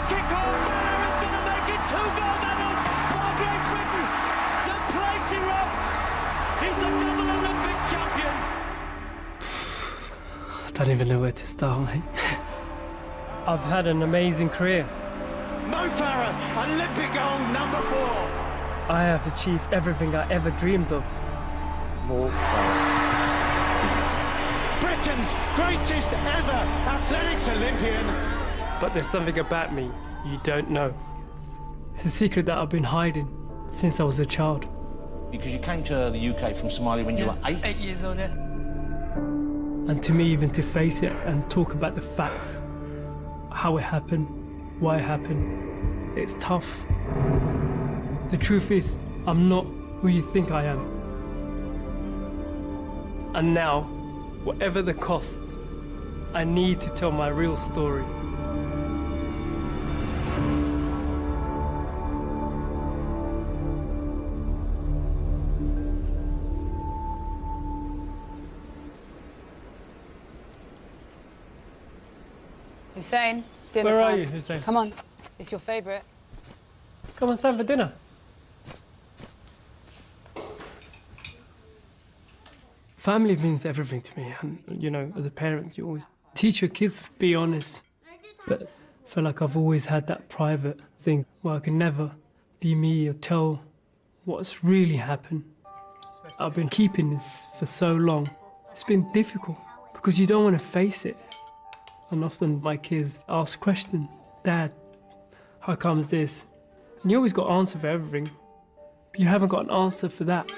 kick off. Farah is going to make it 2 gold medals for Great Britain. The place erupts. He's a double Olympic champion. I don't even know where to start, mate. I've had an amazing career. Mo Farah, Olympic gold number 4. I have achieved everything I ever dreamed of. More Farah. Britain's greatest ever athletics Olympian. But there's something about me you don't know. It's a secret that I've been hiding since I was a child. Because you came to the UK from Somalia when you were 8? 8 years old, yeah. And to me, even to face it and talk about the facts, how it happened, why it happened, it's tough. The truth is, I'm not who you think I am. And now, whatever the cost, I need to tell my real story. Hussein, dinner Where time. are you, Hussein? Come on, it's your favourite. Come on, it's time for dinner. Family means everything to me, and you know, as a parent, you always teach your kids to be honest. But I feel like I've always had that private thing where I can never be me or tell what's really happened. I've been keeping this for so long. It's been difficult because you don't want to face it. And often my kids ask questions, Dad, how comes this? And you always got an answer for everything, but you haven't got an answer for that.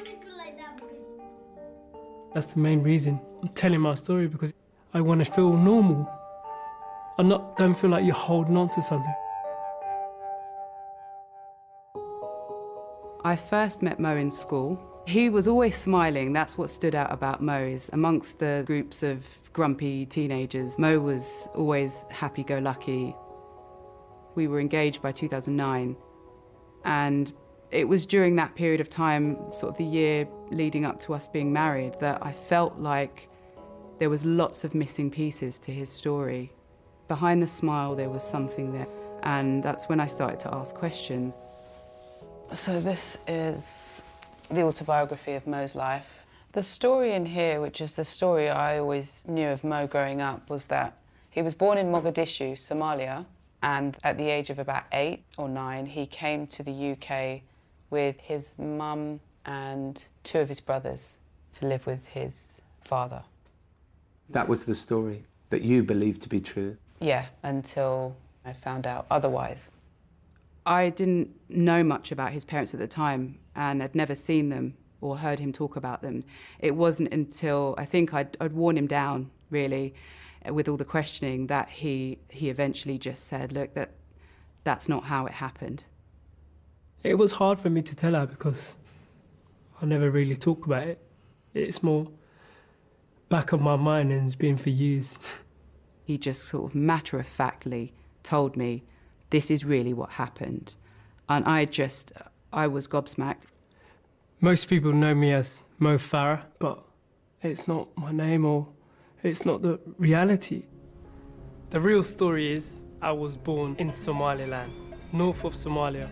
That's the main reason I'm telling my story, because I want to feel normal. Don't feel like you're holding on to something. I first met Mo in school. He was always smiling. That's what stood out about Mo, is amongst the groups of grumpy teenagers, Mo was always happy-go-lucky. We were engaged by 2009, and it was during that period of time, sort of the year leading up to us being married, that I felt like there was lots of missing pieces to his story. Behind the smile, there was something there, and that's when I started to ask questions. So this is the autobiography of Mo's life. The story in here, which is the story I always knew of Mo growing up, was that he was born in Mogadishu, Somalia, and at the age of about 8 or 9, he came to the UK with his mum and 2 of his brothers to live with his father. That was the story that you believed to be true? Yeah, until I found out otherwise. I didn't know much about his parents at the time and had never seen them or heard him talk about them. It wasn't until I think I'd worn him down, really, with all the questioning, that he eventually just said, look, that's not how it happened. It was hard for me to tell her because I never really talk about it. It's more back of my mind, and it's been for years. He just sort of matter-of-factly told me, this is really what happened. And I was gobsmacked. Most people know me as Mo Farah, but it's not my name, or it's not the reality. The real story is I was born in Somaliland, north of Somalia,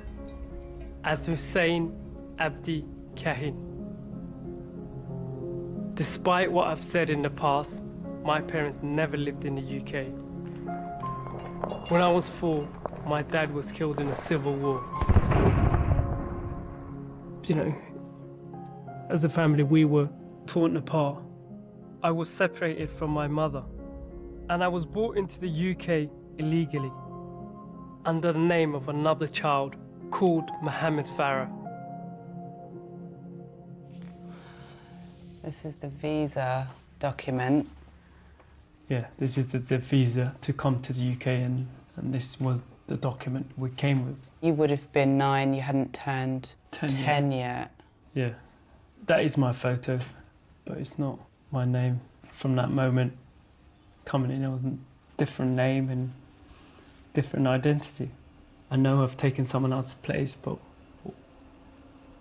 as Hussein Abdi Kahin. Despite what I've said in the past, my parents never lived in the UK. When I was 4, my dad was killed in a civil war. You know, as a family, we were torn apart. I was separated from my mother, and I was brought into the UK illegally under the name of another child called Mohammed Farah. This is the visa document. Yeah, this is the visa to come to the UK, and this was the document we came with. You would have been 9, you hadn't turned 10 yeah. yet. Yeah, that is my photo, but it's not my name. From that moment, coming in, it was a different name and different identity. I know I've taken someone else's place,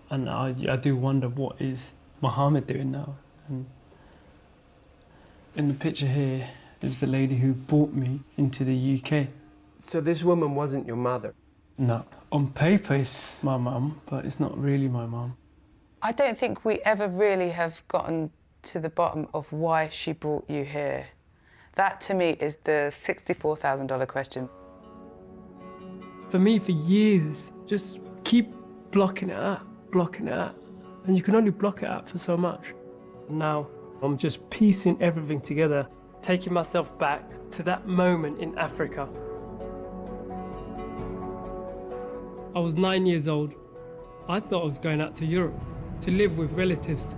and I do wonder, what is Mohammed doing now? And in the picture here is the lady who brought me into the UK. So this woman wasn't your mother? No. On paper, it's my mum, but it's not really my mum. I don't think we ever really have gotten to the bottom of why she brought you here. That, to me, is the $64,000 question. For me, for years, just keep blocking it out. And you can only block it out for so much. Now, I'm just piecing everything together, taking myself back to that moment in Africa. I was 9 years old. I thought I was going out to Europe to live with relatives.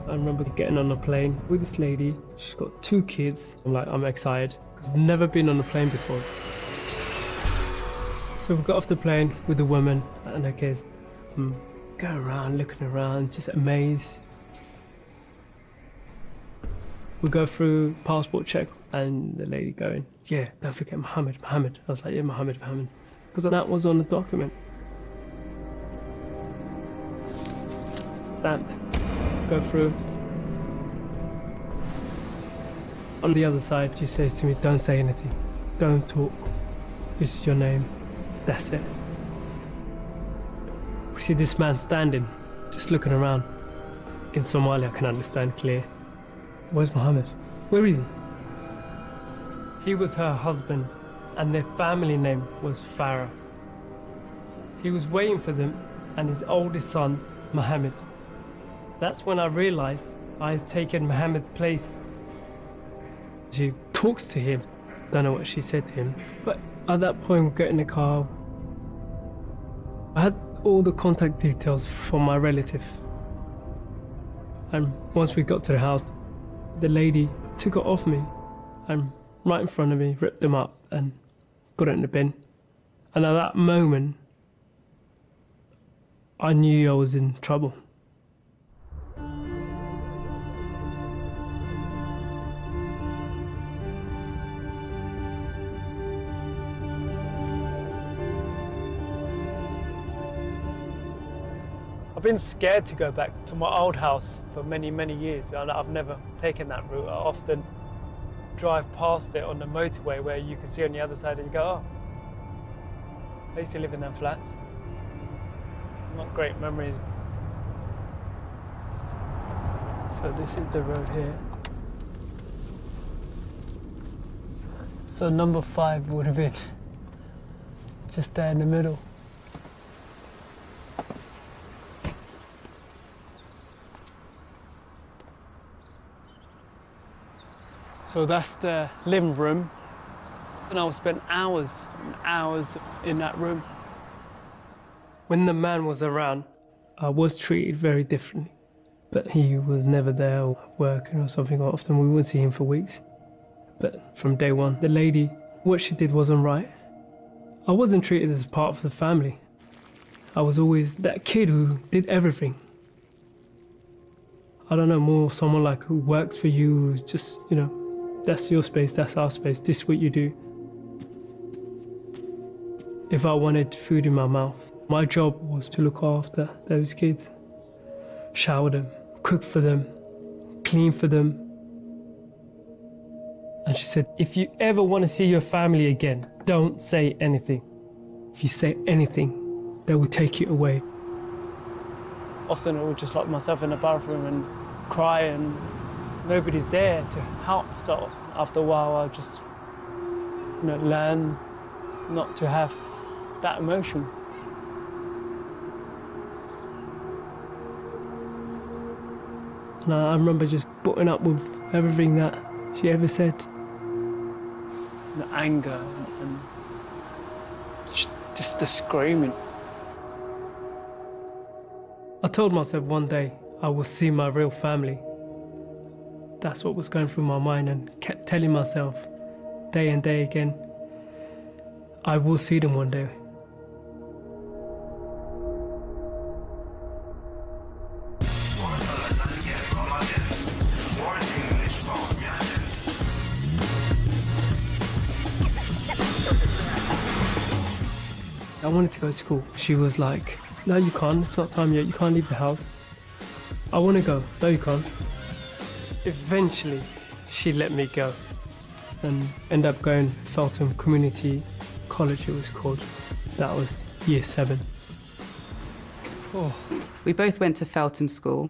I remember getting on a plane with this lady. She's got 2 kids. I'm excited because I've never been on a plane before. So we got off the plane with the woman and her kids. Going around, looking around, just amazed. We go through passport check and the lady going, yeah, don't forget Mohammed. I was like, yeah, Mohammed. Because that was on the document. Stamp. Go through. On the other side, she says to me, don't say anything. Don't talk. This is your name. That's it. We see this man standing, just looking around. In Somalia, I can understand clear. Where's Mohammed? Where is he? He was her husband, and their family name was Farah. He was waiting for them and his oldest son, Mohammed. That's when I realized I had taken Mohammed's place. She talks to him. Don't know what she said to him. But at that point, we get in the car. I had all the contact details from my relative. And once we got to the house, the lady took it off me and right in front of me, ripped them up and put it in the bin. And at that moment, I knew I was in trouble. I've been scared to go back to my old house for many, many years. I've never taken that route. I often drive past it on the motorway where you can see on the other side and you go, oh, I used to live in them flats. Not great memories. So this is the road here. So number 5 would have been just there in the middle. So that's the living room, and I will spend hours and hours in that room. When the man was around, I was treated very differently, but he was never there or working or something. Often we wouldn't see him for weeks. But from day one, the lady, what she did wasn't right. I wasn't treated as part of the family. I was always that kid who did everything. I don't know, more someone like who works for you, who's just, you know, that's your space, that's our space, this is what you do. If I wanted food in my mouth, my job was to look after those kids, shower them, cook for them, clean for them. And she said, if you ever want to see your family again, don't say anything. If you say anything, they will take you away. Often I would just lock myself in the bathroom and cry and nobody's there to help. So after a while, I just learn not to have that emotion. And I remember just putting up with everything that she ever said. The anger and just the screaming. I told myself one day I will see my real family. That's what was going through my mind, and kept telling myself day and day again, I will see them one day. I wanted to go to school. She was like, no, you can't, it's not time yet, you can't leave the house. I want to go. No, you can't. Eventually, she let me go. and ended up going Feltham Community College, it was called. That was year 7. Oh. We both went to Feltham School.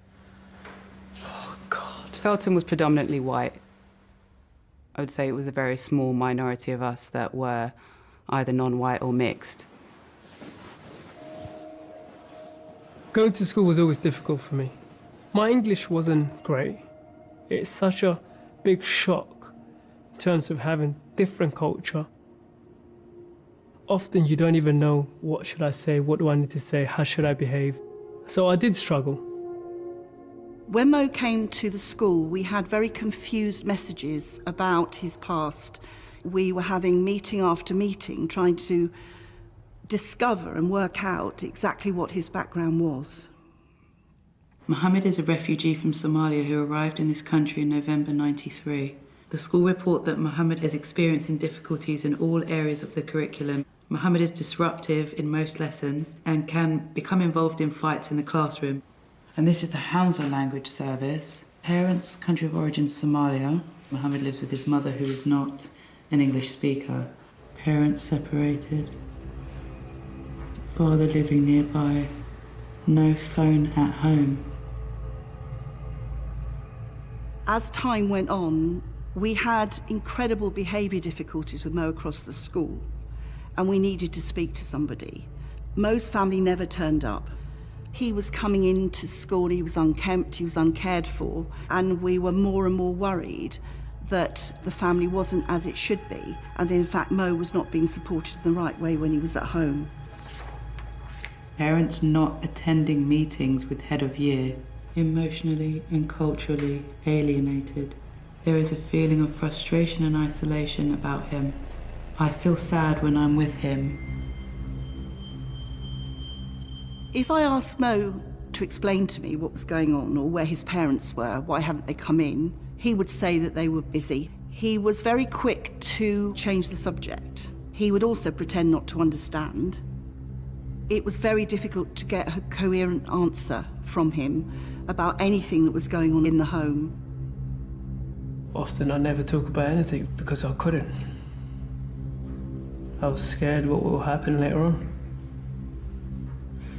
Oh, God. Feltham was predominantly white. I would say it was a very small minority of us that were either non-white or mixed. Going to school was always difficult for me. My English wasn't great. It's such a big shock in terms of having different culture. Often you don't even know, what should I say, what do I need to say, how should I behave? So I did struggle. When Mo came to the school, we had very confused messages about his past. We were having meeting after meeting, trying to discover and work out exactly what his background was. Mohammed is a refugee from Somalia who arrived in this country in November '93. The school report that Mohammed is experiencing difficulties in all areas of the curriculum. Mohammed is disruptive in most lessons and can become involved in fights in the classroom. And this is the Hausa language service. Parents, country of origin Somalia. Mohammed lives with his mother, who is not an English speaker. Parents separated. Father living nearby. No phone at home. As time went on, we had incredible behaviour difficulties with Mo across the school, and we needed to speak to somebody. Mo's family never turned up. He was coming into school, he was unkempt, he was uncared for, and we were more and more worried that the family wasn't as it should be, and in fact Mo was not being supported in the right way when he was at home. Parents not attending meetings with head of year, emotionally and culturally alienated. There is a feeling of frustration and isolation about him. I feel sad when I'm with him. If I asked Mo to explain to me what was going on or where his parents were, why hadn't they come in, he would say that they were busy. He was very quick to change the subject. He would also pretend not to understand. It was very difficult to get a coherent answer from him about anything that was going on in the home. Often I never talk about anything because I couldn't. I was scared what will happen later on.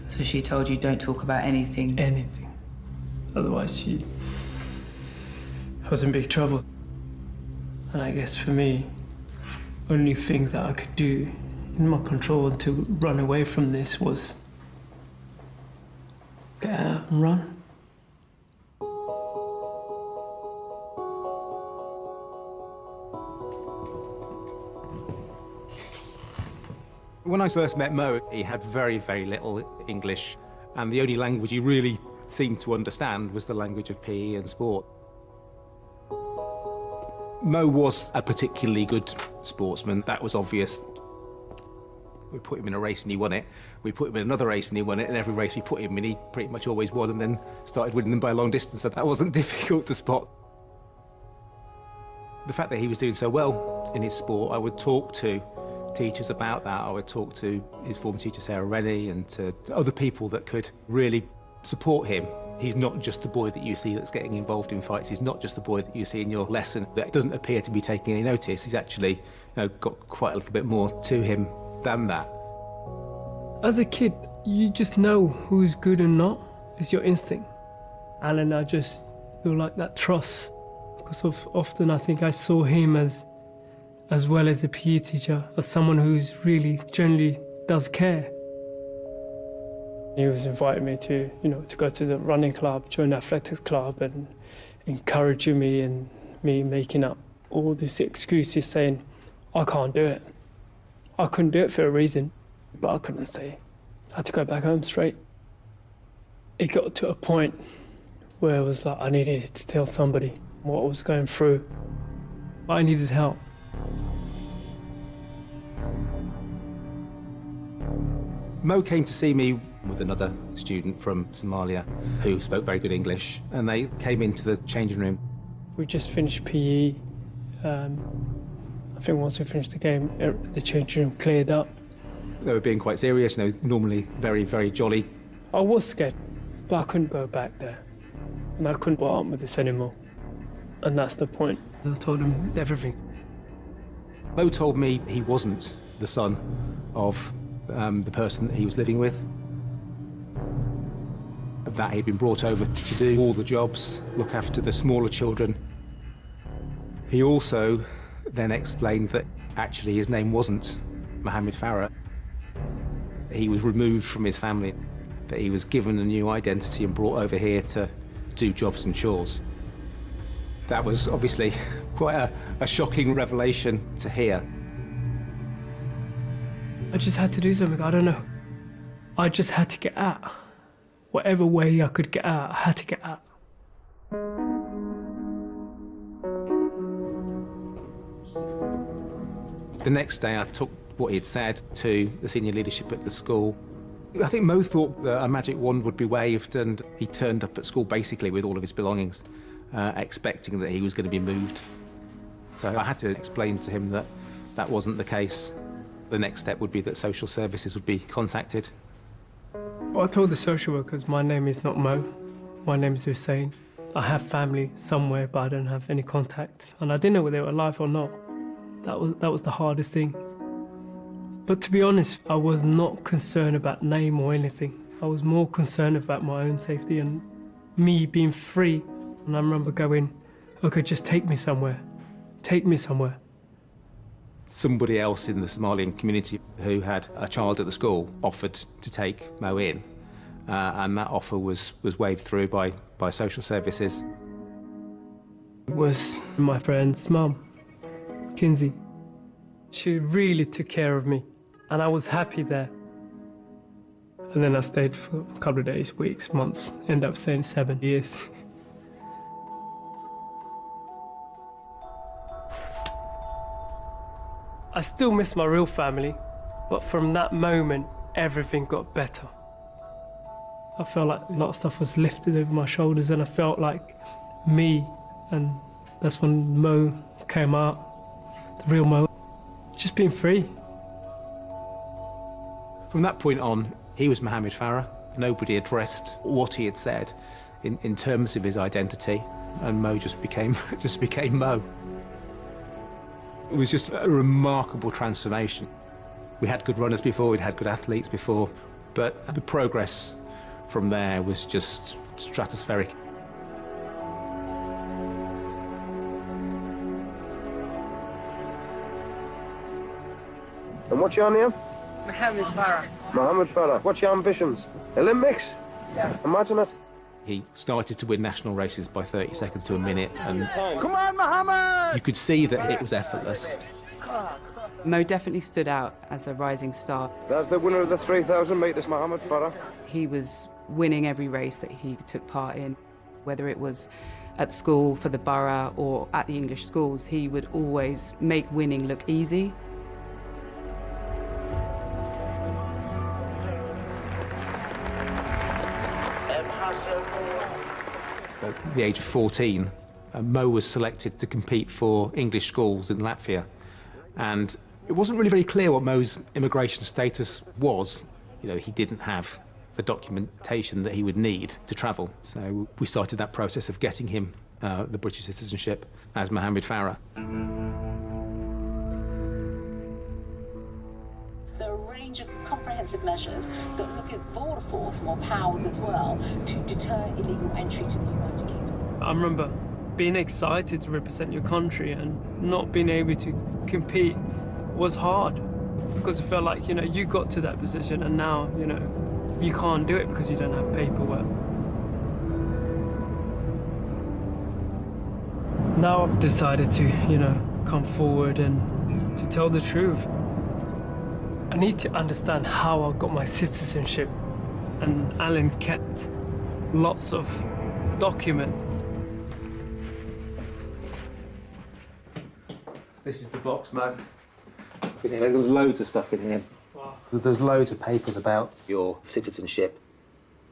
So she told you don't talk about anything? Anything. Otherwise I was in big trouble. And I guess for me, only things that I could do in my control to run away from this was get out and run. When I first met Mo, he had very, very little English, and the only language he really seemed to understand was the language of PE and sport. Mo was a particularly good sportsman, that was obvious. We put him in a race and he won it. We put him in another race and he won it, and every race we put him in, he pretty much always won and then started winning them by a long distance, so that wasn't difficult to spot. The fact that he was doing so well in his sport, I would talk to teachers about that. I would talk to his form teacher Sarah Rennie and to other people that could really support him. He's not just the boy that you see that's getting involved in fights. He's not just the boy that you see in your lesson that doesn't appear to be taking any notice. He's actually got quite a little bit more to him than that. As a kid, you just know who's good and not. It's your instinct. Alan, I just feel like that trust, because often I think I saw him as well as a PE teacher, as someone who's really generally does care. He was inviting me to go to the running club, join the athletics club, and encouraging me, and me making up all these excuses saying, I can't do it. I couldn't do it for a reason, but I couldn't stay. I had to go back home straight. It got to a point where it was like I needed to tell somebody what I was going through. I needed help. Mo came to see me with another student from Somalia who spoke very good English, and they came into the changing room. We just finished PE. I think once we finished the game, the changing room cleared up. They were being quite serious, normally very, very jolly. I was scared, but I couldn't go back there. And I couldn't put up with this anymore. And that's the point. I told him everything. Mo told me he wasn't the son of the person that he was living with, that he'd been brought over to do all the jobs, look after the smaller children. He also then explained that actually his name wasn't Mohammed Farah. He was removed from his family, that he was given a new identity and brought over here to do jobs and chores. That was obviously quite a shocking revelation to hear. I just had to do something, I don't know. I just had to get out. Whatever way I could get out, I had to get out. The next day I took what he'd said to the senior leadership at the school. I think Mo thought that a magic wand would be waved, and he turned up at school basically with all of his belongings, expecting that he was going to be moved. So I had to explain to him that that wasn't the case. The next step would be that social services would be contacted. Well, I told the social workers my name is not Mo, my name is Hussein. I have family somewhere, but I don't have any contact. And I didn't know whether they were alive or not. That was the hardest thing. But to be honest, I was not concerned about name or anything. I was more concerned about my own safety and me being free. And I remember going, okay, just take me somewhere. Take me somewhere. Somebody else in the Somalian community who had a child at the school offered to take Mo in, and that offer was waved through by social services. It was my friend's mum, Kinsey. She really took care of me, and I was happy there. And then I stayed for a couple of days, weeks, months, ended up staying 7 years. I still miss my real family, but from that moment, everything got better. I felt like a lot of stuff was lifted over my shoulders, and I felt like me, and that's when Mo came out, the real Mo, just being free. From that point on, he was Mohammed Farah. Nobody addressed what he had said in terms of his identity, and Mo just became Mo. It was just a remarkable transformation. We had good runners before, we'd had good athletes before, but the progress from there was just stratospheric. And what's your name? Mohammed Farah. Mohammed Farah. What's your ambitions? Olympics? Yeah. Imagine it. He started to win national races by 30 seconds to a minute, and Come on, Mohammed! you could see that it was effortless. Mo definitely stood out as a rising star. That's the winner of the 3,000 metres, Mohammed Farah. He was winning every race that he took part in, whether it was at school for the borough or at the English schools. He would always make winning look easy. At the age of 14, Mo was selected to compete for English schools in Latvia, and it wasn't really very clear what Mo's immigration status was. You know, he didn't have the documentation that he would need to travel, so we started that process of getting him the British citizenship as Mohammed Farah. There are a range of comprehensive measures that look at border force, more powers as well, to deter illegal entry to the United Kingdom. I remember being excited to represent your country and not being able to compete was hard, because it felt like, you know, you got to that position and now, you know, you can't do it because you don't have paperwork. Now I've decided to, you know, come forward and to tell the truth. I need to understand how I got my citizenship, and Alan kept lots of documents. This is the box, Mo. There's loads of stuff in here. Wow. There's loads of papers about your citizenship.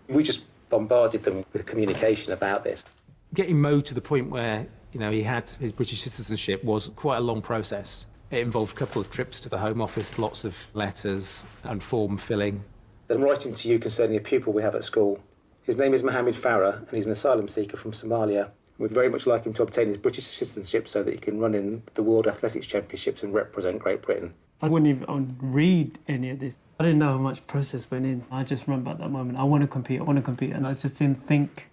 We just bombarded them with communication about this. Getting Mo to the point where, you know, he had his British citizenship was quite a long process. It involved a couple of trips to the Home Office, lots of letters and form filling. I'm writing to you concerning a pupil we have at school. His name is Mohammed Farah, and he's an asylum seeker from Somalia, We'd very much like him to obtain his British citizenship so that he can run in the World Athletics Championships and represent Great Britain. I wouldn't even read any of this. I didn't know how much process went in. I just remember at that moment, I want to compete, and I just didn't think.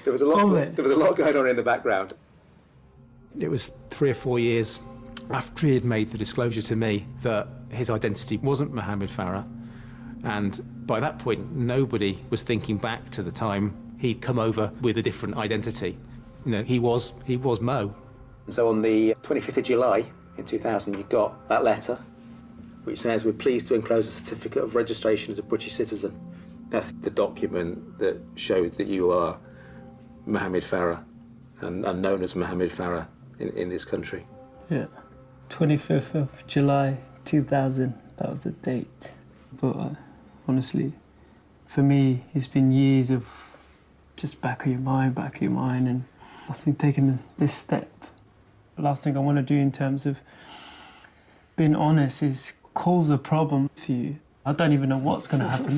There was a lot going on in the background. It was 3 or 4 years after he had made the disclosure to me that his identity wasn't Mohammed Farah, and by that point, nobody was thinking back to the time he'd come over with a different identity. You know, he was Mo. So on the 25th of July in 2000, you got that letter which says, "We're pleased to enclose a certificate of registration as a British citizen." That's the document that showed that you are Mohammed Farah and known as Mohammed Farah in this country. Yeah, 25th of July 2000, that was the date. But honestly, for me, it's been years of just back of your mind, and I think taking this step, the last thing I want to do in terms of being honest is cause a problem for you. I don't even know what's going to happen.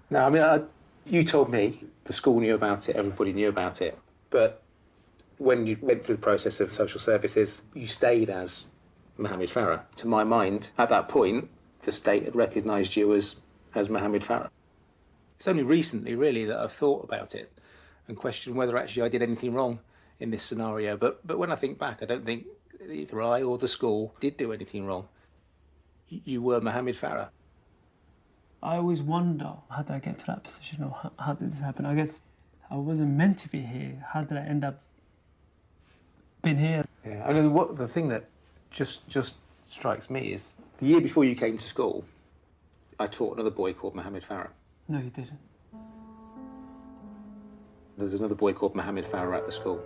No, I mean, you told me, the school knew about it, everybody knew about it, but when you went through the process of social services, you stayed as Mohammed Farah. To my mind, at that point, the state had recognised you as Mohammed Farah. It's only recently, really, that I've thought about it and questioned whether actually I did anything wrong in this scenario. But when I think back, I don't think either I or the school did do anything wrong. You were Mohammed Farah. I always wonder, how did I get to that position, or how did this happen? I guess I wasn't meant to be here. How did I end up being here? Yeah, I mean, the thing that just strikes me is the year before you came to school, I taught another boy called Mohammed Farah. No, you didn't. There's another boy called Mohammed Farah at the school,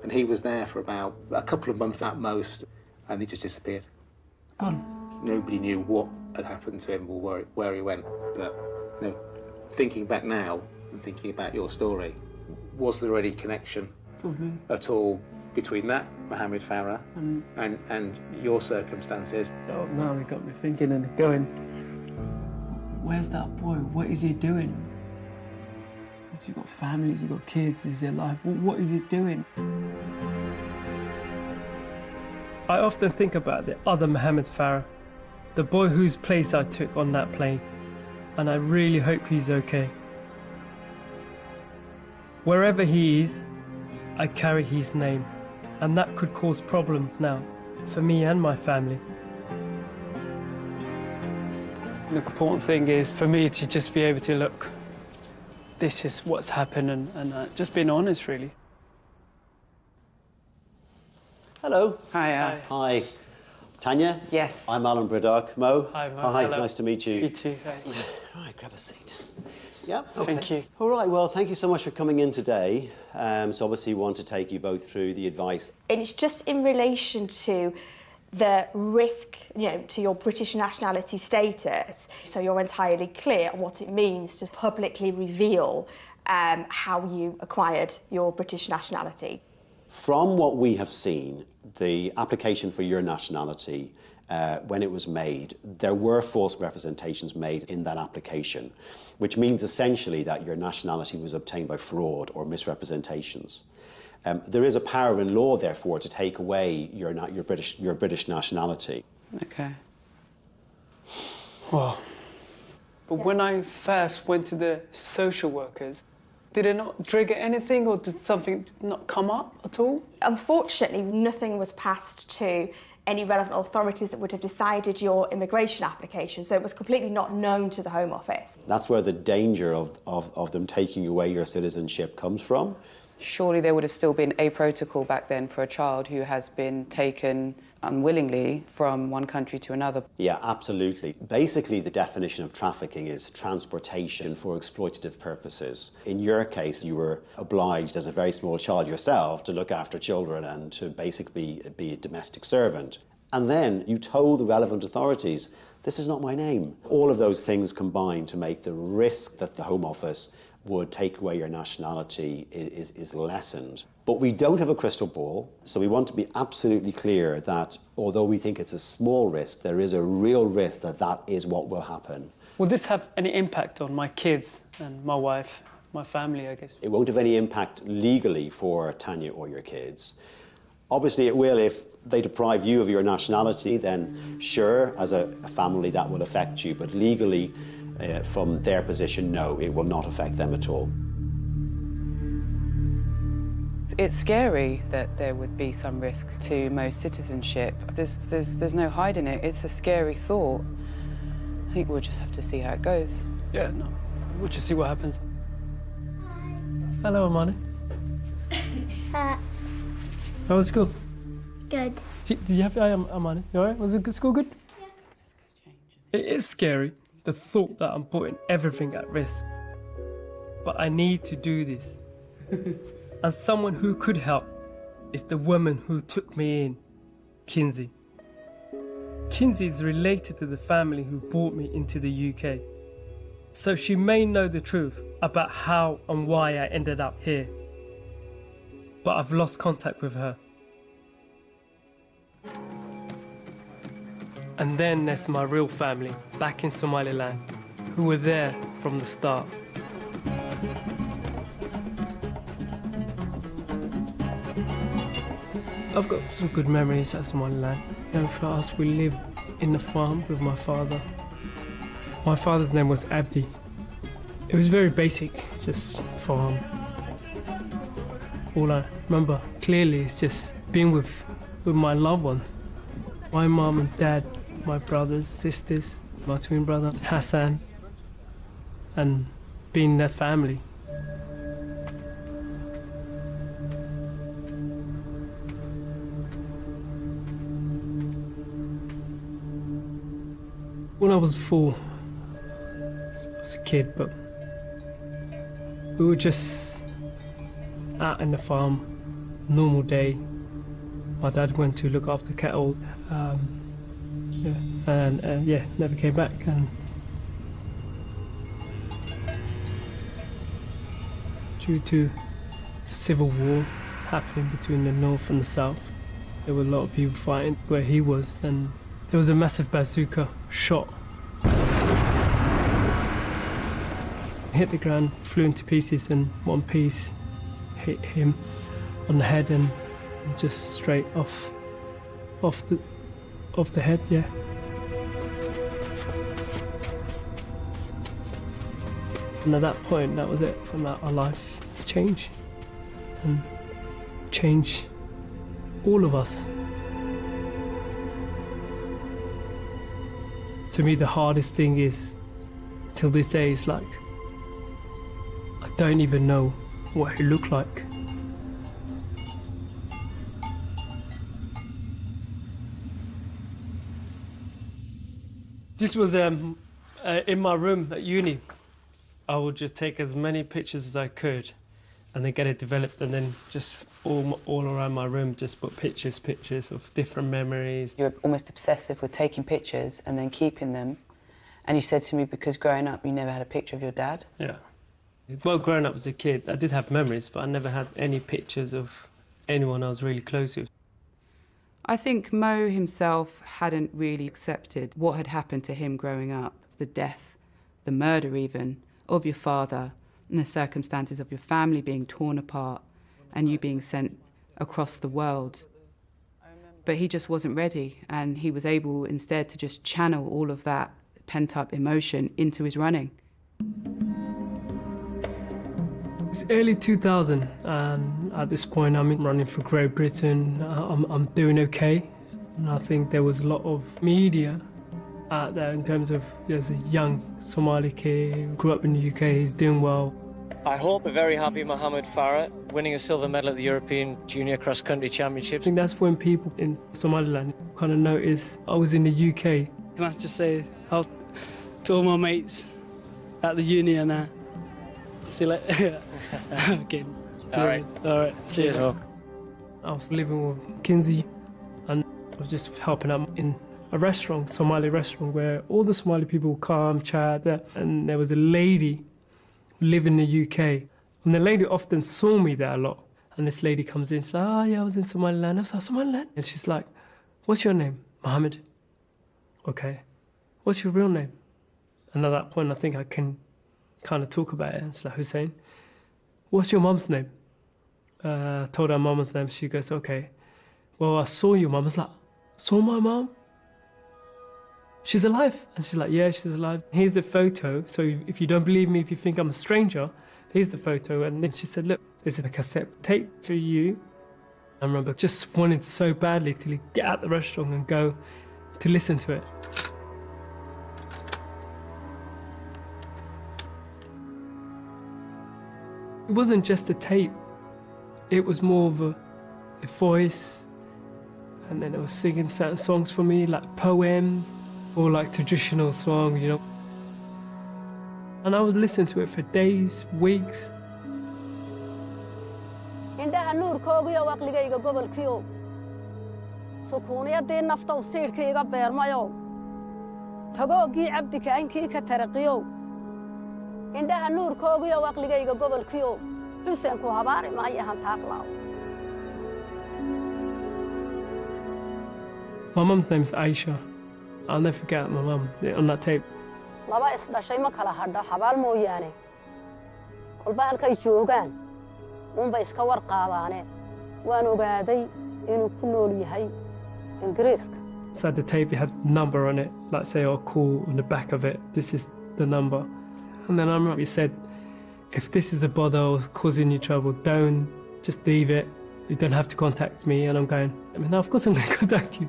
and he was there for about a couple of months at most, and he just disappeared. Gone. Nobody knew what had happened to him or where he went. But you know, thinking back now and thinking about your story, was there any connection at all between that Mohammed Farah and your circumstances? Oh, now it got me thinking and going, where's that boy? What is he doing? Has he got families, he got kids, is he alive? What is he doing? I often think about the other Mohammed Farah, the boy whose place I took on that plane, and I really hope he's okay. Wherever he is, I carry his name, and that could cause problems now, for me and my family. The important thing is for me to just be able to look, this is what's happened, and just being honest, really. Hello. Hi. Hi. Tanya? Yes. I'm Alan Braddock. Mo? Hi, Mo. Hi, hello. Nice to meet you. You too. Hi. Right, grab a seat. Yep. Okay. Thank you. All right, well, thank you so much for coming in today. So obviously we want to take you both through the advice. And it's just in relation to the risk, to your British nationality status. So you're entirely clear on what it means to publicly reveal how you acquired your British nationality. From what we have seen, the application for your nationality, when it was made, there were false representations made in that application, which means essentially that your nationality was obtained by fraud or misrepresentations. There is a power in law, therefore, to take away your British nationality. Okay. Wow. But when I first went to the social workers, did it not trigger anything, or did something not come up at all? Unfortunately, nothing was passed to any relevant authorities that would have decided your immigration application, so it was completely not known to the Home Office. That's where the danger of them taking away your citizenship comes from. Surely there would have still been a protocol back then for a child who has been taken unwillingly from one country to another. Yeah, absolutely. Basically, the definition of trafficking is transportation for exploitative purposes. In your case, you were obliged as a very small child yourself to look after children and to basically be a domestic servant. And then you told the relevant authorities, this is not my name. All of those things combine to make the risk that the Home Office would take away your nationality is lessened. But we don't have a crystal ball, so we want to be absolutely clear that although we think it's a small risk, there is a real risk that that is what will happen. Will this have any impact on my kids and my wife my family, I guess. It won't have any impact legally for Tanya or your kids. Obviously it will if they deprive you of your nationality, then sure, as a family that will affect you, but legally, from their position, no, it will not affect them at all. It's scary that there would be some risk to Mo's citizenship. There's no hiding it. It's a scary thought. I think we'll just have to see how it goes. Yeah, no, we'll just see what happens. Hello, Amani. Hi. How was school? Good. Did you have Amani? You all right? Was it good school good? Yeah. It is scary, the thought that I'm putting everything at risk. But I need to do this. And someone who could help is the woman who took me in, Kinsey. Kinsey is related to the family who brought me into the UK. So she may know the truth about how and why I ended up here. But I've lost contact with her. And then there's my real family, back in Somaliland, who were there from the start. I've got some good memories at Somaliland. You know, for us, we lived in the farm with my father. My father's name was Abdi. It was very basic, just farm. All I remember clearly is just being with my loved ones. My mum and dad, my brothers, sisters, my twin brother, Hassan, and being their family. When I was 4, I was a kid, but we were just out in the farm, normal day. My dad went to look after cattle, never came back. And due to civil war happening between the north and the south, there were a lot of people fighting where he was, and there was a massive bazooka shot. Hit the ground, flew into pieces, and one piece hit him on the head and just straight off the head, yeah. And at that point, that was it, and that our life has changed, and changed all of us. To me, the hardest thing is, till this day, is like, I don't even know what he looked like. This was in my room at uni. I would just take as many pictures as I could and then get it developed, and then just all around my room just put pictures of different memories. You're almost obsessive with taking pictures and then keeping them. And you said to me, because growing up you never had a picture of your dad? Yeah. Well, growing up as a kid, I did have memories, but I never had any pictures of anyone I was really close with. I think Mo himself hadn't really accepted what had happened to him growing up. The death, the murder even, of your father, and the circumstances of your family being torn apart and you being sent across the world. But he just wasn't ready, and he was able instead to just channel all of that pent-up emotion into his running. It's early 2000, and at this point I'm running for Great Britain. I'm doing okay, and I think there was a lot of media out there in terms of, there's a young Somali kid who grew up in the UK, he's doing well. I hope a very happy Mohammed Farah, winning a silver medal at the European Junior Cross Country Championships. I think that's when people in Somaliland kind of noticed I was in the UK. Can I just say hello to all my mates at the uni and see you later. Okay. All right. All right. Cheers. I was living with Kinsey, and I was just helping out in a restaurant, Somali restaurant, where all the Somali people would come, chat, and there was a lady who lived in the UK. And the lady often saw me there a lot. And this lady comes in and says, oh yeah, I was in Somaliland. I was like, Somaliland? And she's like, what's your name? Mohammed. Okay. What's your real name? And at that point, I think I can kind of talk about it. It's like Hussein. what's your mum's name? Told her mum's name. She goes, okay. Well, I saw your mum. I was like, saw my mum? She's alive. And she's like, yeah, she's alive. Here's the photo. So if you don't believe me, if you think I'm a stranger, here's the photo. And then she said, look, this is a cassette tape for you. I remember just wanted so badly to get out the restaurant and go to listen to it. It wasn't just a tape. It was more of a voice. And then it was singing certain songs for me, like poems or like traditional songs, you know. And I would listen to it for days, weeks. indhaha nuurkoogiyo waqligayga gobolkiyo sukuuniyadii naftow siidhkii iga beermayo tagoogii cabdikaankii ka taraqiyo indhaha nuurkoogiyo waqligayga gobolkiyo xuseenku habaari maayo hantaaqlaaw. My mum's name is Aisha. I'll never forget my mum on that tape. laba isdhashay ma kala hadho xabaal mooyaane kolba halkay joogaan unbay iska warqaabaane waan ogaaday inuu ku nool yahay Ingiriiska. Inside the tape, it had a number on it, like say, or call on the back of it. This is the number. And then I remember he said, if this is a bother or causing you trouble, don't, just leave it. You don't have to contact me. And I'm going, I mean, no, of course I'm going to contact you.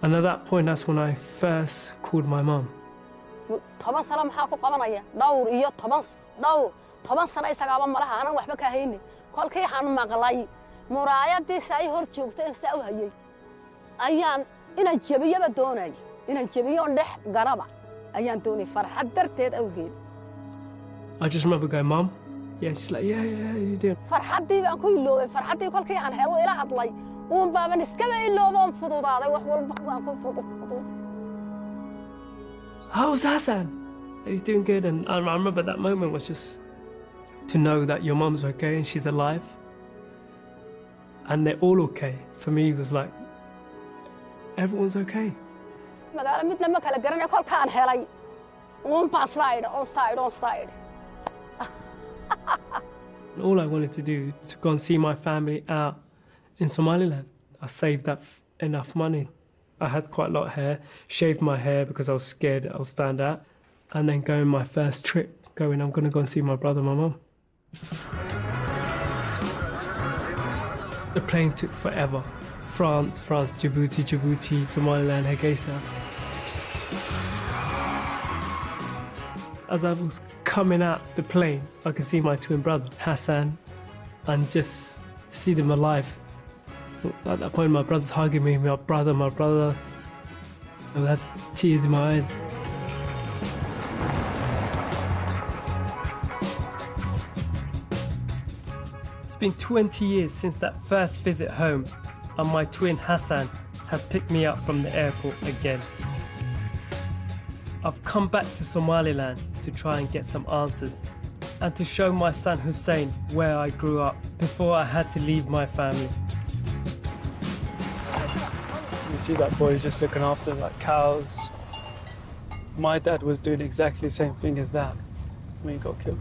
And at that point, that's when I first called my mum. 10 sano maxaa ku qabanaya dhowr iyo 10 sano isagaaba malaha aanan waxba ka haynin kolkii aan maqlay muraayadiisa ay hor joogtay in saa u hayay ayaan inaan jabiyaba doonay inaan jabiyo dhex garaba ayaan doonay farxad darteed awgeed. I just remember going, Mum, yeah, she's like, yeah, you do. farxadii baan ku iloobay farxadii kolkii aan helo ila hadlay uun baaban iskaba ilooboon fududaaday wax walba waan ku fudud. How's Hassan? He's doing good. And I remember that moment was just to know that your mum's okay and she's alive. And they're all okay. For me, it was like, everyone's okay. magaala midna ma kala garanay kolkaan helay uun baan side on side. All I wanted to do is to go and see my family out in Somaliland. I saved up enough money. I had quite a lot of hair, shaved my hair because I was scared I'll stand out, and then going my first trip, I'm going to go and see my brother and my mum. The plane took forever. France, Djibouti, Somaliland, Hargeisa. As I was coming out the plane, I could see my twin brother, Hassan, and just see them alive. At that point, my brother's hugging me, my brother. I had tears in my eyes. It's been 20 years since that first visit home, and my twin Hassan has picked me up from the airport again. I've come back to Somaliland to try and get some answers, and to show my son Hussein where I grew up before I had to leave my family. You see that boy just looking after like cows. My dad was doing exactly the same thing as that when he got killed.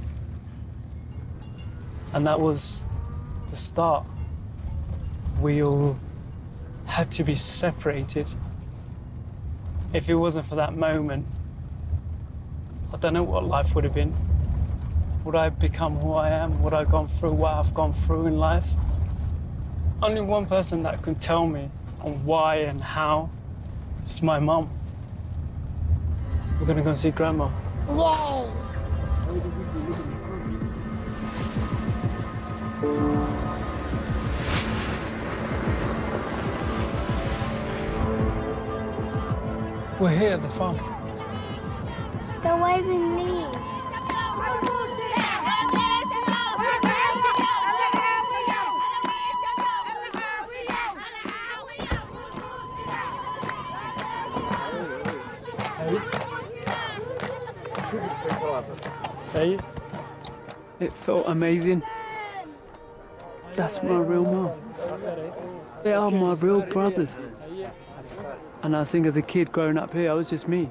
And that was the start. We all had to be separated. If it wasn't for that moment, I don't know what life would have been. Would I become who I am? Would I have gone through what I've gone through in life? Only one person that can tell me on why and how is my mum. We're gonna go see Grandma. Yay! We're here at the farm. They're waving leaves. Hey, it felt amazing. That's my real mom. They are my real brothers. And I think as a kid growing up here, I was just me.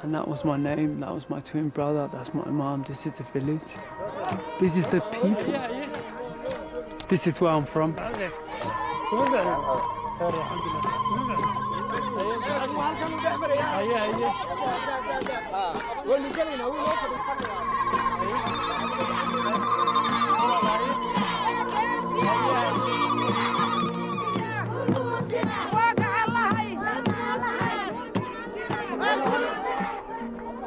And that was my name, that was my twin brother, that's my mom, this is the village. This is the people. This is where I'm from.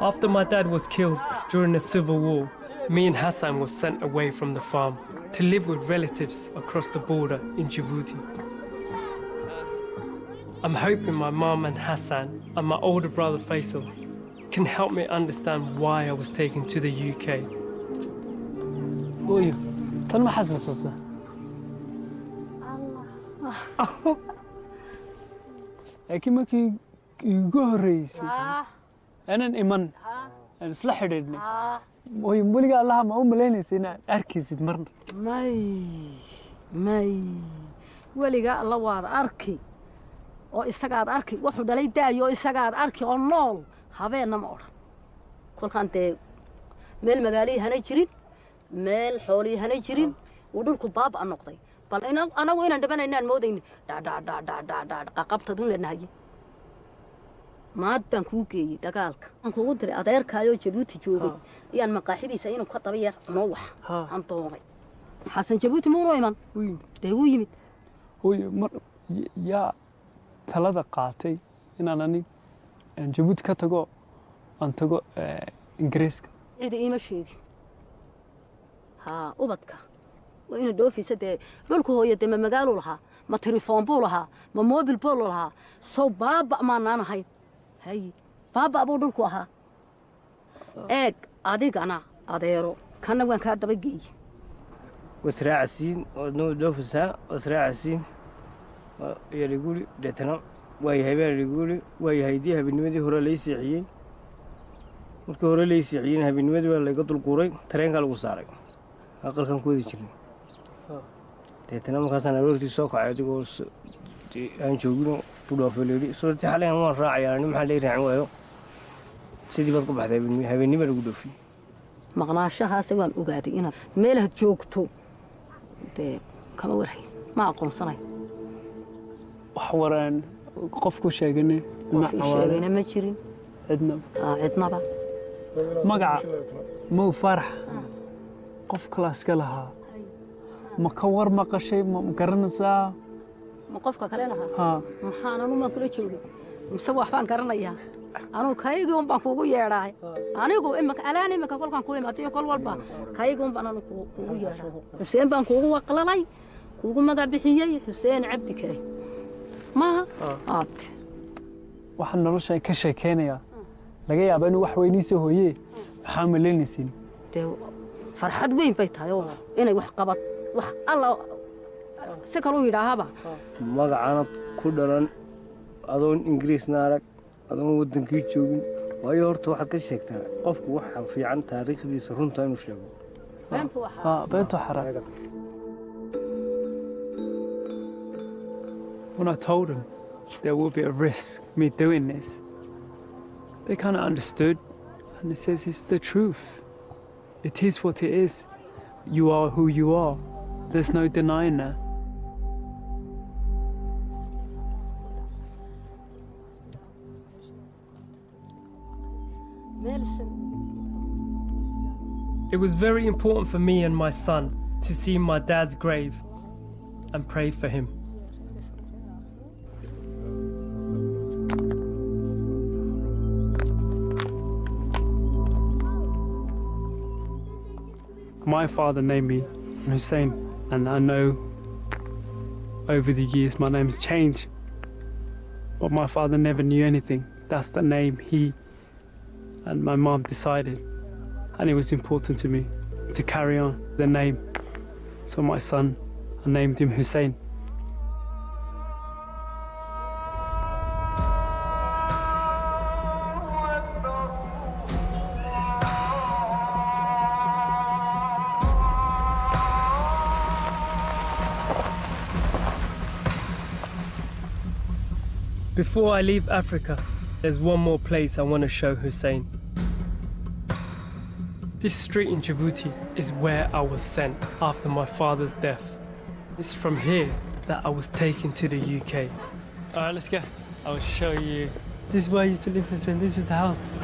After my dad was killed during the Civil War, me and Hassan was sent away from the farm to live with relatives across the border in Djibouti. I'm hoping my mom and Hassan and my older brother Faisal can help me understand why I was taken to the UK. Oyo, tan ma xasuusata? Laakiin markii igu horeysay aanan iman aan isla xidhiidhnay ooy weliga allaha ma u malaynaysa inaad arkaysid marna may weliga alla waad arki oo isagaad arki wuxuu dhalay daayo isagaad arki oo nool habeenna ma odhan kolkaan dee meel magaalihii hana jirin meel xoolihii hana jirin uu dhulku baaba noqday bal anagu inaan dhibanaynaan moodayni qaqabtadun lanahaye maad baan kuu geeyey dagaalka aan kugu diray adeerkaayoo Jabuuti joogay iyaan maqaaxidiisa inuu ka daba yar noo wax aan doonay xasan Jabuuti muu iman dee uu yimid yaa talada qaatay inaan anig Jabuuti ka tago aan tago Ingiriiska cid iima sheegin ubadka waa ina dhoofisa dee dhulku hooyo dee ma magaalo lahaa ma telefoon buu lahaa ma mobil buu lahaa soo baaba maanaan ahayn hay baaba abuu dhulku ahaa eeg adigana adeero kana waan kaa daba geeyey wasraacasiin oo noo dhoofisa wasraacasiin iyo riguli deetana way habeen riguli way haydii habeennimadii hore la siixiyay markii hore la siixiyay habeennimadii waa laga dulquuray tareenka lagu saaray aqalkan koodi jirnay deetana markaasaan aroortii soo kacay adigoo aan joogino budhoofaleeri soo taxaleen waan raacayaan maxaa la raacin waayo sidii baad ku baxday habeenimo lagu dhoofin maqnaashahaas waan ogaaday inaad meelaha joogto dee kama warhay ma aqoonsanay wax waraan qofku sheegane ma jirin cidnaba magaca Mo Farah qof kalaas ka lahaa ma ka war maqashay ma garanaysaa ma qofka kale lahaa maxaan anu ma kula joogay mise waxbaan garanayaa anuu kaygiun baan kuugu yeedhaay anigu imaka alaan imaka kolkaan ku imaadayo kol walba kaygiun baan anu kuugu yeedhaa xuseen baan kuugu waqlalay kuugu magac bixiyey xuseen cabdi kale maaha waxaan nolosha ka sheekeynayaa laga yaabaa inuu wax weyniisoo hooyee maxaa malaynaysin dee farxad weyn bay tahay oo inay wax qabad wax alla si kale u yidhaahaba magacaanad ku dhalan adoon ingiriisna arag adoon waddankii joogin waayo horta waxaad ka sheegtaa qofku waxa fiican taariikhdiisa runta inuu sheego beentu xaraga When I told them there will be a risk me doing this, they kind of understood, and it says it's the truth. It is what it is. You are who you are. There's no denying that. It was very important for me and my son to see my dad's grave and pray for him. My father named me Hussein, and I know over the years my name's changed, but my father never knew anything. That's the name he and my mom decided, and it was important to me to carry on the name. So my son, I named him Hussein. Before I leave Africa, There's one more place I want to show Hussein. This street in Djibouti is where I was sent after my father's death. It's from here that I was taken to the UK. All right, let's go. I'll show you. This is where I used to live, Hussein. This is the house.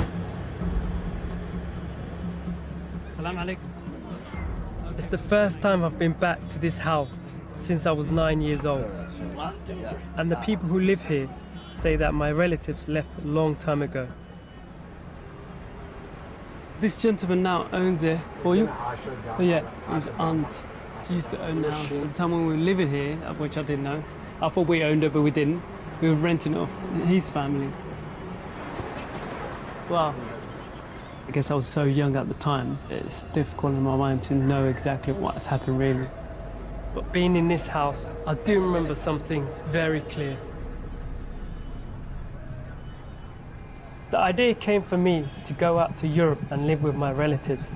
Salam alaikum. It's the first time I've been back to this house since I was 9 years old. And the people who live here say that my relatives left a long time ago. This gentleman now owns it for you. Oh yeah, his aunt used to own the house. At the time when we were living here, which I didn't know, I thought we owned it, but we didn't. We were renting it off his family. Wow. I guess I was so young at the time, it's difficult in my mind to know exactly what's happened really. But being in this house, I do remember some things very clear. The idea came for me to go out to Europe and live with my relatives.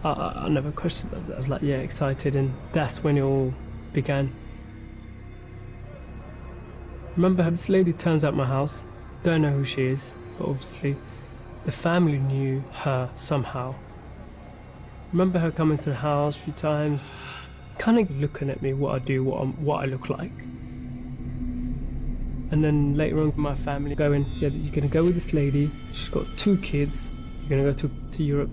I never questioned it. I was like, yeah, excited, and that's when it all began. Remember how this lady turns up my house? Don't know who she is, but obviously the family knew her somehow. Remember her coming to the house a few times, kind of looking at me, what I do, what I look like. And then later on, my family going, yeah, you're going to go with this lady. She's got 2 kids. You're going to go to Europe.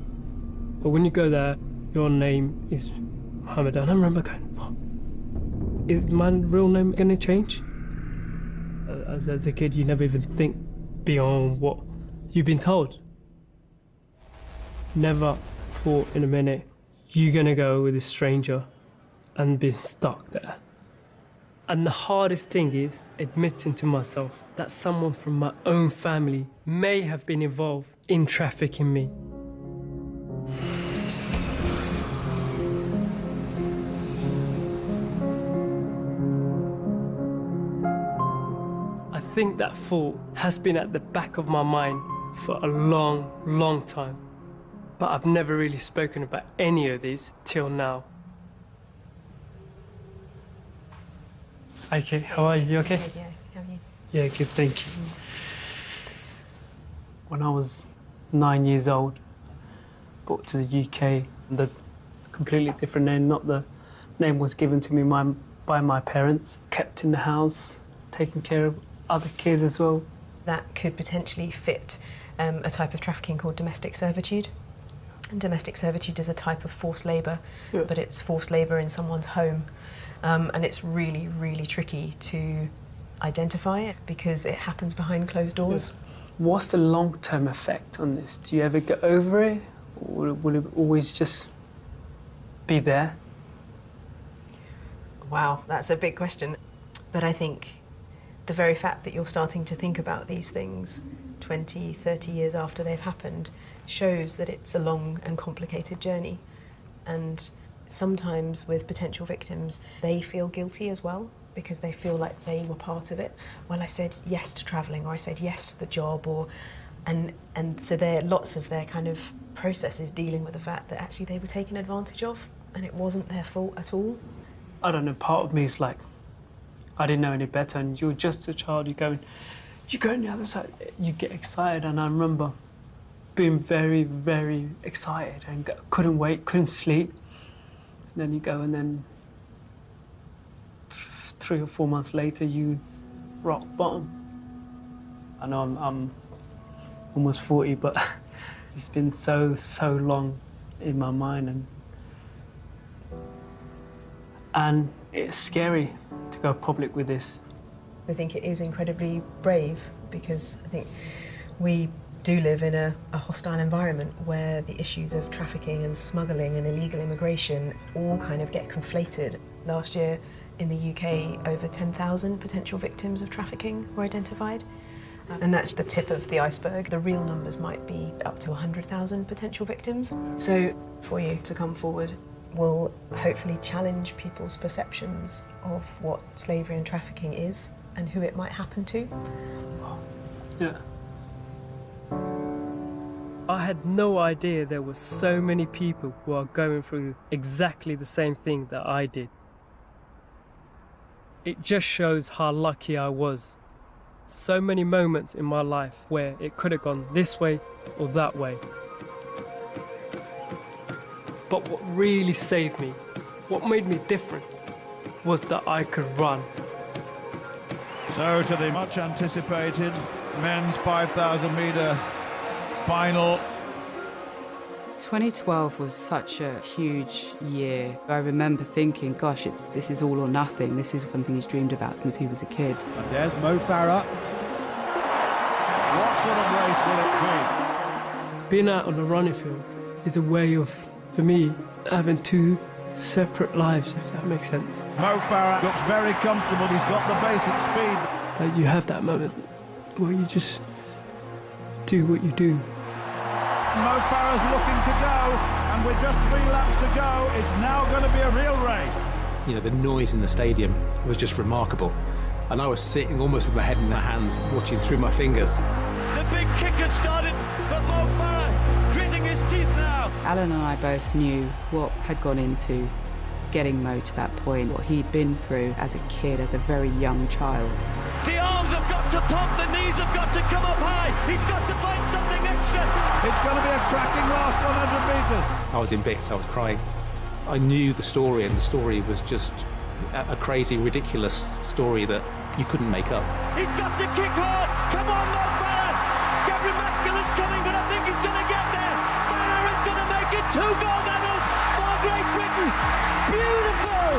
But when you go there, your name is Mohammed. And I remember going, what? Is my real name going to change? As a kid, you never even think beyond what you've been told. Never thought in a minute, you're going to go with a stranger and be stuck there. And the hardest thing is admitting to myself that someone from my own family may have been involved in trafficking me. I think that thought has been at the back of my mind for a long, long time. But I've never really spoken about any of this till now. Okay, how are you? You okay? Yeah, how are you? Yeah, good, thank you. When I was 9 years old, brought to the UK, the completely different name, not the name was given to me by my parents, kept in the house, taking care of other kids as well. That could potentially fit a type of trafficking called domestic servitude. And domestic servitude is a type of forced labour, but it's forced labour in someone's home. And it's really, really tricky to identify it because it happens behind closed doors. What's the long-term effect on this? Do you ever get over it, or will it always just be there? Wow, that's a big question. But I think the very fact that you're starting to think about these things 20, 30 years after they've happened shows that it's a long and complicated journey. And sometimes with potential victims, they feel guilty as well because they feel like they were part of it. Well, I said yes to travelling, or I said yes to the job, and so there lots of their kind of processes dealing with the fact that actually they were taken advantage of and it wasn't their fault at all. I don't know, part of me is like, I didn't know any better, and you're just a child, you go on the other side, you get excited, and I remember being very, very excited and couldn't wait, couldn't sleep. And then you go, and then 3 or 4 months later, you rock bottom. I know I'm almost 40, but it's been so long in my mind, and it's scary to go public with this. I think it is incredibly brave because I think we do live in a hostile environment where the issues of trafficking and smuggling and illegal immigration all kind of get conflated. Last year in the UK, over 10,000 potential victims of trafficking were identified. And that's the tip of the iceberg. The real numbers might be up to 100,000 potential victims. So for you to come forward will hopefully challenge people's perceptions of what slavery and trafficking is and who it might happen to. Yeah. I had no idea there were so many people who are going through exactly the same thing that I did. It just shows how lucky I was So many moments in my life where it could have gone this way or that way. But what really saved me, what made me different, was that I could run. So to the much anticipated men's 5,000 metre final. 2012 was such a huge year. I remember thinking, gosh, this is all or nothing. This is something he's dreamed about since he was a kid. And there's Mo Farah. What sort of race will it be? Being out on the running field is a way of, for me, having two separate lives, if that makes sense. Mo Farah looks very comfortable. He's got the basic speed. Like you have that moment where you just do what you do. Mo Farah's looking to go, and with just 3 laps to go, it's now going to be a real race. You know, the noise in the stadium was just remarkable. And I was sitting almost with my head in my hands, watching through my fingers. The big kick has started, but Mo Farah gritting his teeth now. Alan and I both knew what had gone into getting Mo to that point, what he'd been through as a kid, as a very young child. The arms have got to pump, the knees have got to come up high. He's got to find something extra. It's going to be a cracking last 100 metres. I was in bits, I was crying. I knew the story, and the story was just a crazy, ridiculous story that you couldn't make up. He's got to kick hard. Come on, Mo Farah. Gabriel Maskell is coming, but I think he's going to get there. Farah is going to make it. 2 gold medals for Great Britain. Beautiful.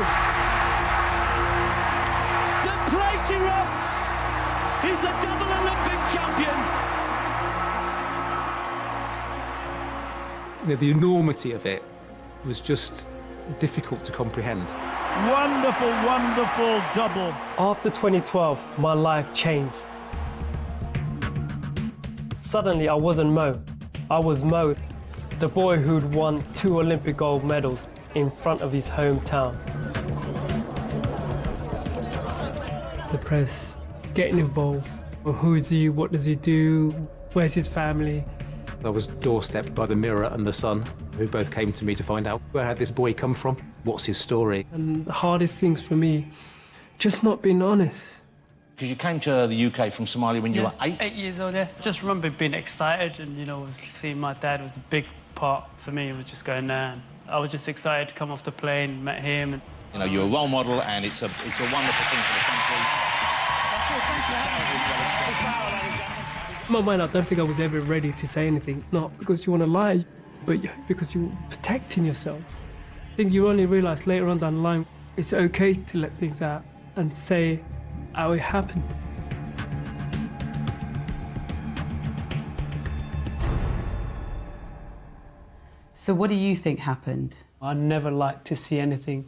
The place he rocks. He's a double Olympic champion. The enormity of it was just difficult to comprehend. Wonderful, wonderful double. After 2012, my life changed. Suddenly, I wasn't Mo. I was Mo, the boy who'd won 2 Olympic gold medals in front of his hometown. The press getting involved. Well, who is he? What does he do? Where's his family? I was doorstepped by the Mirror and the Sun, who both came to me to find out where had this boy come from, what's his story. And the hardest things for me, just not being honest. Because you came to the UK from Somalia when you were 8? 8 years old, yeah. Just remember being excited and, you know, seeing my dad was a big part for me. It was just going there. And I was just excited to come off the plane, met him. And... You know, you're a role model, and it's a wonderful thing for the country. In my mind, I don't think I was ever ready to say anything. Not because you want to lie, but because you're protecting yourself. I think you only realise later on down the line, it's okay to let things out and say how it happened. So what do you think happened? I never like to see anything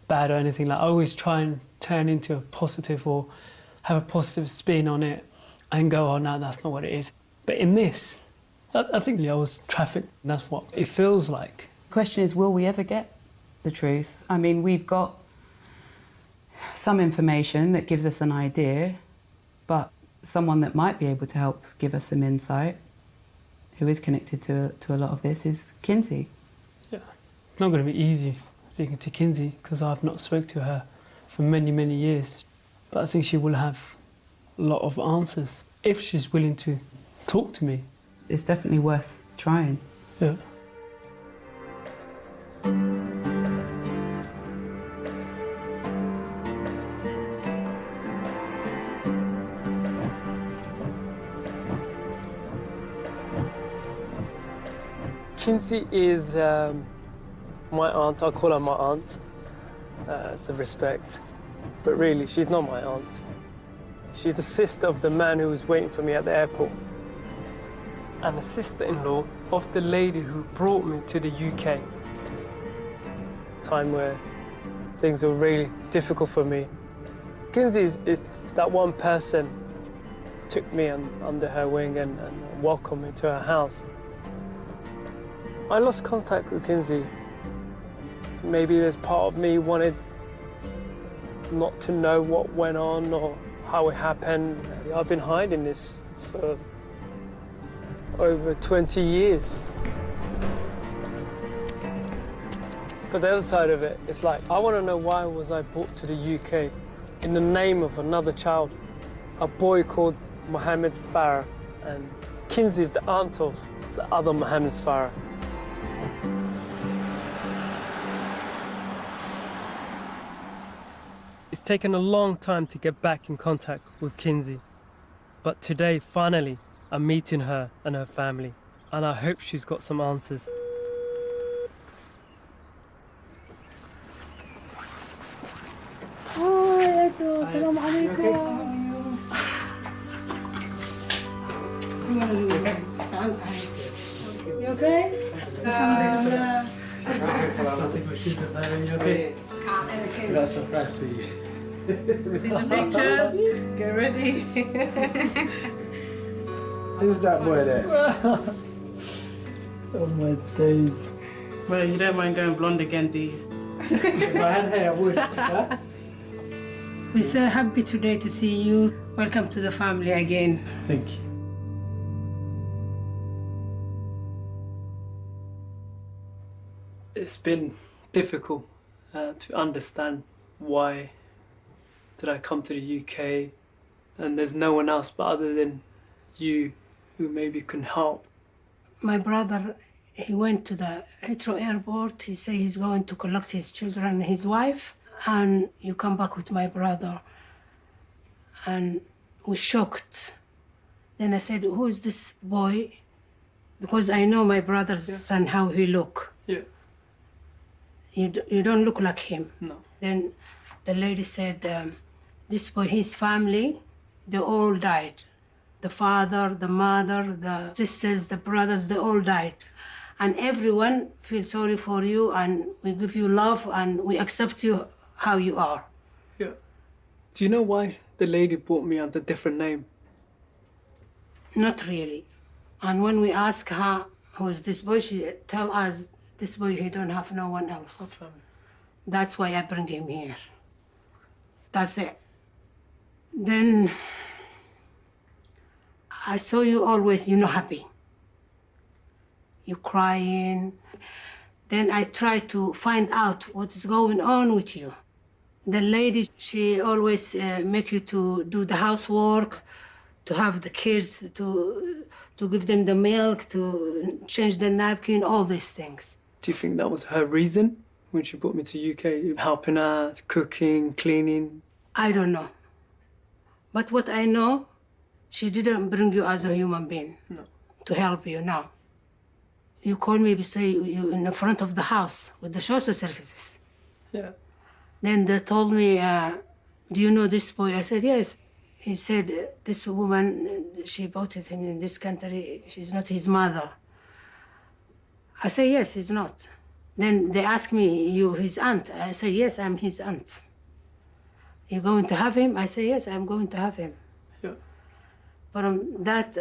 bad or anything like. I always try and turn into a positive or have a positive spin on it and go, oh no, that's not what it is. But in this, I think I was trafficked. That's what it feels like. The question is, will we ever get the truth? I mean, we've got some information that gives us an idea, but someone that might be able to help give us some insight, who is connected to a lot of this, is Kinsey. Yeah, it's not going to be easy speaking to Kinsey because I've not spoken to her for many, many years. But I think she will have a lot of answers if she's willing to talk to me. It's definitely worth trying. Yeah. Kinsey is my aunt. I call her my aunt. It's a respect. But really, she's not my aunt. She's the sister of the man who was waiting for me at the airport. And the sister-in-law of the lady who brought me to the UK. Time where things were really difficult for me. Kinsey is that one person took me under her wing and welcomed me to her house. I lost contact with Kinsey. Maybe there's part of me wanted not to know what went on or how it happened. I've been hiding this for over 20 years. But the other side of it, it's like, I want to know why was I brought to the UK in the name of another child a boy called Mohammed Farah, and Kinsey is the aunt of the other Mohammed Farah. It's taken a long time to get back in contact with Kinsey, but today, finally, I'm meeting her and her family, and I hope she's got some answers. Hi, Edo. Assalamu alaikum. You okay? Got some friends for you. See the pictures? Get ready. Who's that boy there? Oh my days. Well, you don't mind going blonde again, do you? If I had hair, I would. Huh? We're so happy today to see you. Welcome to the family again. Thank you. It's been difficult to understand why did I come to the UK, and there's no one else but other than you who maybe can help. My brother, he went to the Heathrow airport. He said he's going to collect his children and his wife, and you come back with my brother. And we're shocked. Then I said, who is this boy? Because I know my brother's son, how he look. Yeah. You don't look like him. No. Then the lady said, this boy, his family, they all died. The father, the mother, the sisters, the brothers, they all died. And everyone feels sorry for you, and we give you love, and we accept you how you are. Yeah. Do you know why the lady brought me under a different name? Not really. And when we ask her, who's this boy, she tell us, this boy, he don't have no one else. That's why I bring him here. That's it. Then I saw you always, happy. You crying. Then I try to find out what's going on with you. The lady, she always make you to do the housework, to have the kids, to give them the milk, to change the napkin, all these things. Do you think that was her reason when she brought me to UK? Helping out, cooking, cleaning? I don't know. But what I know, she didn't bring you as a human being to help you, no. You call me to say you in the front of the house with the social services. Yeah. Then they told me, do you know this boy? I said, yes. He said, this woman, she bought him in this country. She's not his mother. I say, yes, he's not. Then they ask me, you his aunt? I say, yes, I'm his aunt. You going to have him? I say, yes, I'm going to have him. Yeah. From that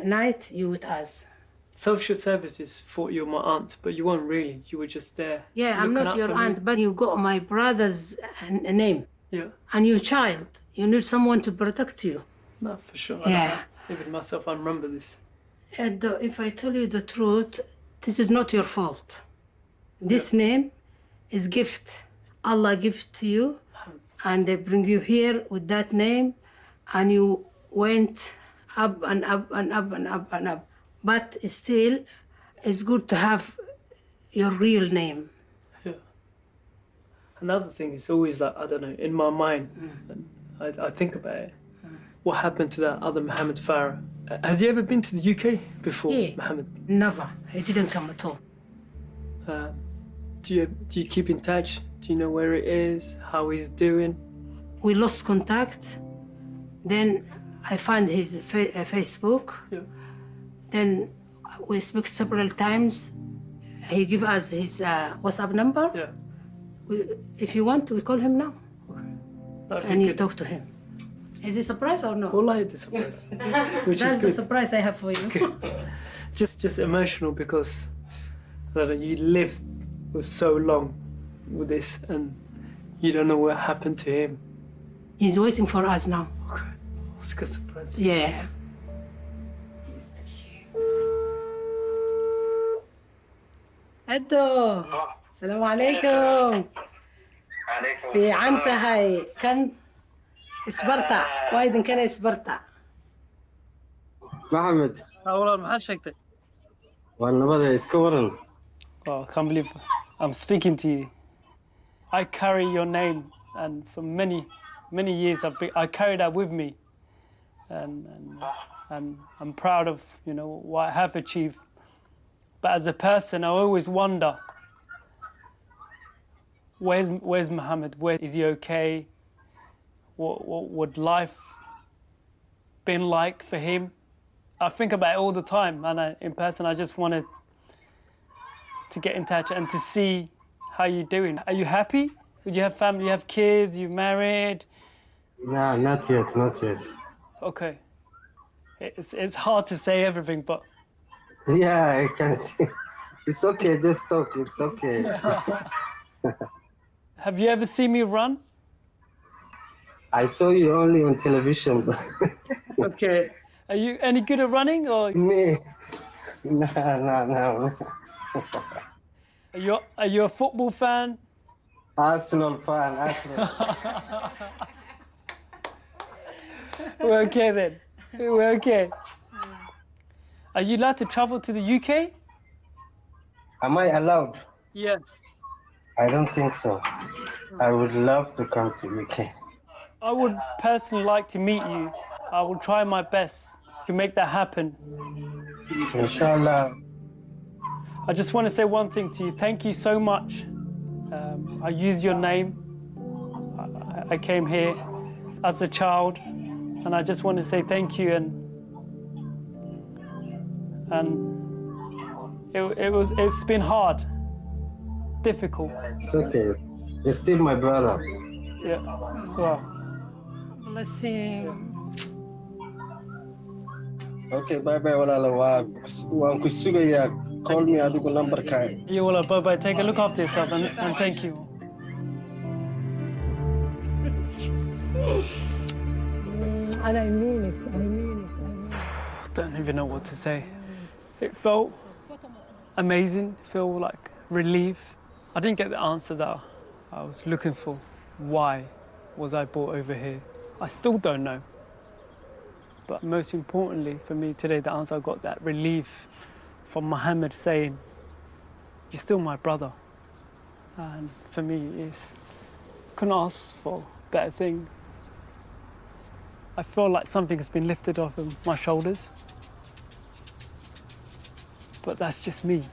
night, you with us. Social services thought you were my aunt, but you weren't really. You were just there. Yeah, I'm not your aunt, but you got my brother's name. Yeah. And your child. You need someone to protect you. No, for sure. Yeah. Even myself, I remember this. And if I tell you the truth, this is not your fault. This name is gift. Allah gives to you, and they bring you here with that name, and you went up and up and up and up and up. But still, it's good to have your real name. Yeah. Another thing is always like, I don't know, in my mind, I think about it. What happened to that other Mohammed Farah? Has he ever been to the UK before, Mohammed? Never. He didn't come at all. Do you keep in touch? Do you know where it is? How he's doing? We lost contact. Then I found his Facebook. Yeah. Then we spoke several times. He gave us his WhatsApp number. Yeah. If you want, we call him now. Okay. And you talk to him. Is it a surprise or no? Well, it's a surprise. Which That's is the good. surprise I have for you. Just emotional because I don't know, you lived for so long with this and you don't know what happened to him. He's waiting for us now. Okay. It's a good surprise. Yeah. Edo. السلام عليكم. في عنت هاي كان اسبرتا وايد كان يسبرتا محمد والله ما شكتك وانا بدأ يسكورن. Oh, I can't believe I'm speaking to you. I carry your name, and for many years I carry that with me, and I'm proud of what I have achieved. But as a person, I always wonder, where's Mohammed? Where is he okay? What would life been like for him? I think about it all the time, and in person I just wanted to get in touch and to see how you're doing. Are you happy? Do you have family? You have kids? You married? No, not yet. Okay. It's hard to say everything, but Yeah, I can see. It's okay, just talk. It's okay. have you ever seen me run? I saw you only on television. Okay. Are you any good at running or? Me? No. Are you a football fan? Arsenal fan, Arsenal. We're okay then. We're okay. Are you allowed to travel to the UK? Am I allowed? Yes. I don't think so. I would love to come to UK. I would personally like to meet you. I will try my best to make that happen. Inshallah. I just want to say one thing to you. Thank you so much. I use your name. I came here as a child, and I just want to say thank you. And it's been hard, difficult. It's okay. You're still my brother. Yeah. Well. Bless him. Okay, bye walaala waan ku sugayaa. Call me adigu numberka. You will bye. Take a look after yourself and thank you. And I mean it. Don't even know what to say. It felt amazing. It felt like relief. I didn't get the answer that I was looking for. Why was I brought over here? I still don't know. But most importantly for me today, the answer I got, that relief from Mohammed saying, you're still my brother. And for me, couldn't ask for a better thing. I feel like something has been lifted off of my shoulders. But that's just me.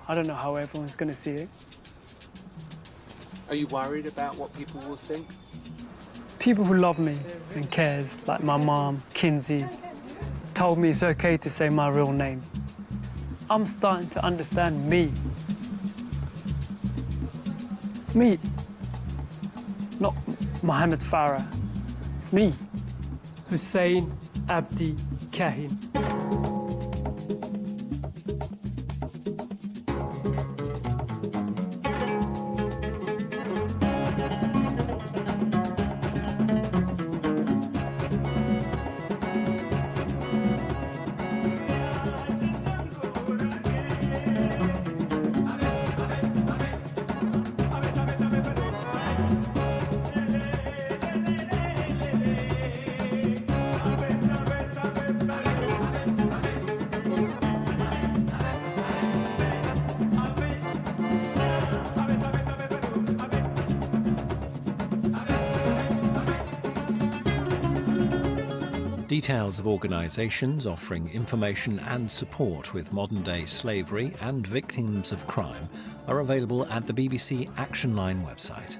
I don't know how everyone's going to see it. Are you worried about what people will think? People who love me and cares, like my mom, Kinsey, told me it's okay to say my real name. I'm starting to understand me. Me. Not Mohammed Farah. Me. Hussein Abdi Kahin. Details of organisations offering information and support with modern-day slavery and victims of crime are available at the BBC Action Line website.